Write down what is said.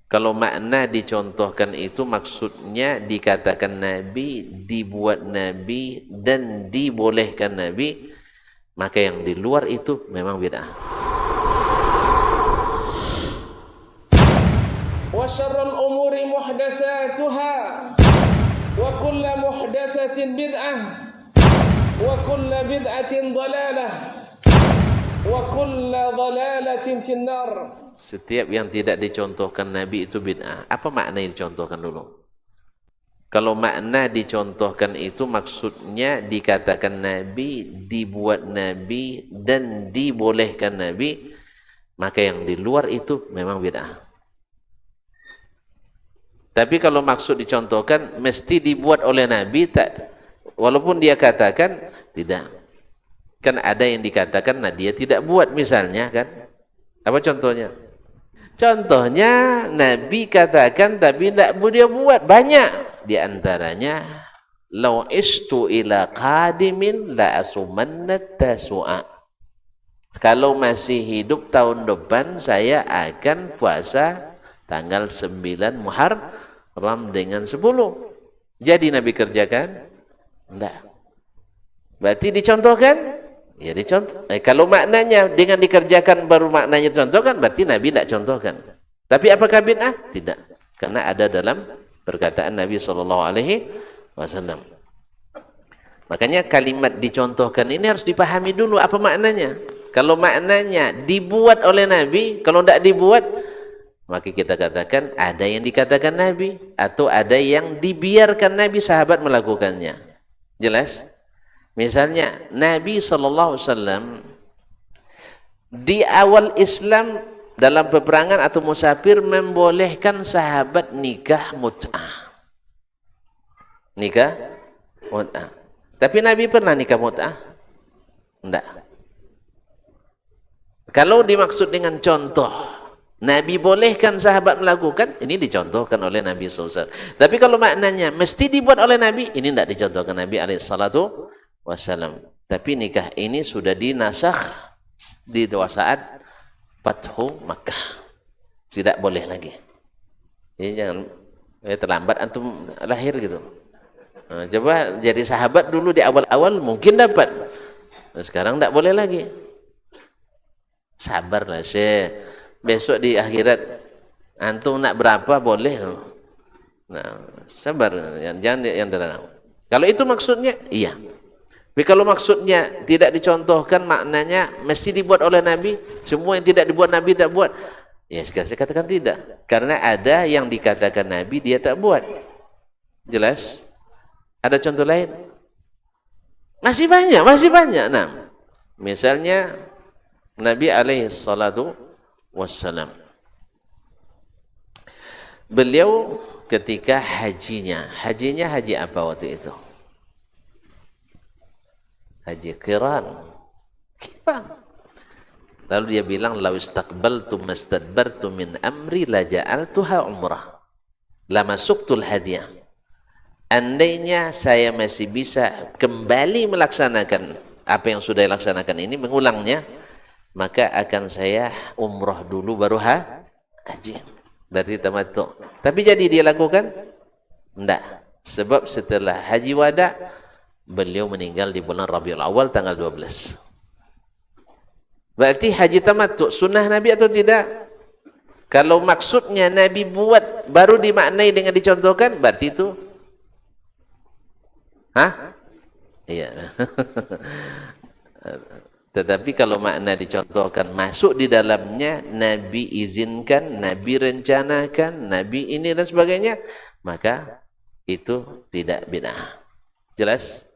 Kalau makna dicontohkan itu maksudnya dikatakan Nabi, dibuat Nabi, dan dibolehkan Nabi, maka yang di luar itu memang bid'ah. Wa syarrul umuri muhdatsatuha wa kullu muhdatsatin bid'ah wa kullu bid'atin dhalalah wa kullu dhalalatin finnar. Setiap yang tidak dicontohkan Nabi itu bid'ah. Apa makna yang dicontohkan dulu? Kalau makna dicontohkan itu maksudnya dikatakan Nabi, dibuat Nabi, dan dibolehkan Nabi, maka yang di luar itu memang bid'ah. Tapi kalau maksud dicontohkan mesti dibuat oleh Nabi, tak, walaupun dia katakan tidak. Kan ada yang dikatakan nah dia tidak buat misalnya kan. Apa contohnya? Contohnya Nabi katakan tapi tidak dia buat. Banyak di antaranya law istu ila qadimin la asumanna tasu'a. Kalau masih hidup tahun depan saya akan puasa tanggal 9 Muharram dengan 10. Jadi Nabi kerjakan? Tidak. Berarti dicontohkan? Ya dicontoh. Kalau maknanya dengan dikerjakan baru maknanya dicontohkan, berarti Nabi tidak contohkan. Tapi apakah bid'ah? Tidak. Karena ada dalam perkataan Nabi SAW. Makanya kalimat dicontohkan ini harus dipahami dulu apa maknanya. Kalau maknanya dibuat oleh Nabi, kalau tidak dibuat, maka kita katakan ada yang dikatakan Nabi atau ada yang dibiarkan Nabi sahabat melakukannya. Jelas? Misalnya Nabi SAW di awal Islam dalam peperangan atau musafir membolehkan sahabat nikah mut'ah. Nikah mut'ah. Tapi Nabi pernah nikah mut'ah? Tidak. Kalau dimaksud dengan contoh, Nabi bolehkan sahabat melakukan, ini dicontohkan oleh Nabi SAW. Tapi kalau maknanya mesti dibuat oleh Nabi, ini tidak dicontohkan Nabi SAW. Tapi nikah ini sudah dinasakh di saat Fathu Makkah. Tidak boleh lagi. Jadi jangan terlambat antum lahir gitu. Nah, coba jadi sahabat dulu di awal-awal mungkin dapat. Nah, sekarang tidak boleh lagi. Sabarlah Syekh. Besok di akhirat antum nak berapa boleh. Nah, sabar, jangan yang derang. Kalau itu maksudnya, iya. Tapi kalau maksudnya tidak dicontohkan, maknanya mesti dibuat oleh Nabi, semua yang tidak dibuat Nabi tak buat. Ya, sekarang saya katakan tidak. Karena ada yang dikatakan Nabi dia tak buat. Jelas? Ada contoh lain? Masih banyak. Nah, misalnya Nabi SAW. Beliau ketika hajinya haji apa waktu itu? Haji qiran. Lalu dia bilang law istaqbaltu mastadbartu min amri la ja'altuha umrah la masuktul hadiyah. Andainya saya masih bisa kembali melaksanakan apa yang sudah dilaksanakan ini, mengulangnya, maka akan saya umrah dulu baru haji. Berarti tamattu. Tapi jadi dia lakukan? Tidak. Sebab setelah haji wada beliau meninggal di bulan Rabiul Awal tanggal 12. Berarti haji tamattu sunnah Nabi atau tidak? Kalau maksudnya Nabi buat baru dimaknai dengan dicontohkan, berarti itu iya. Tetapi kalau makna dicontohkan masuk di dalamnya, Nabi izinkan, Nabi rencanakan, Nabi ini dan sebagainya, maka itu tidak bid'ah. Jelas?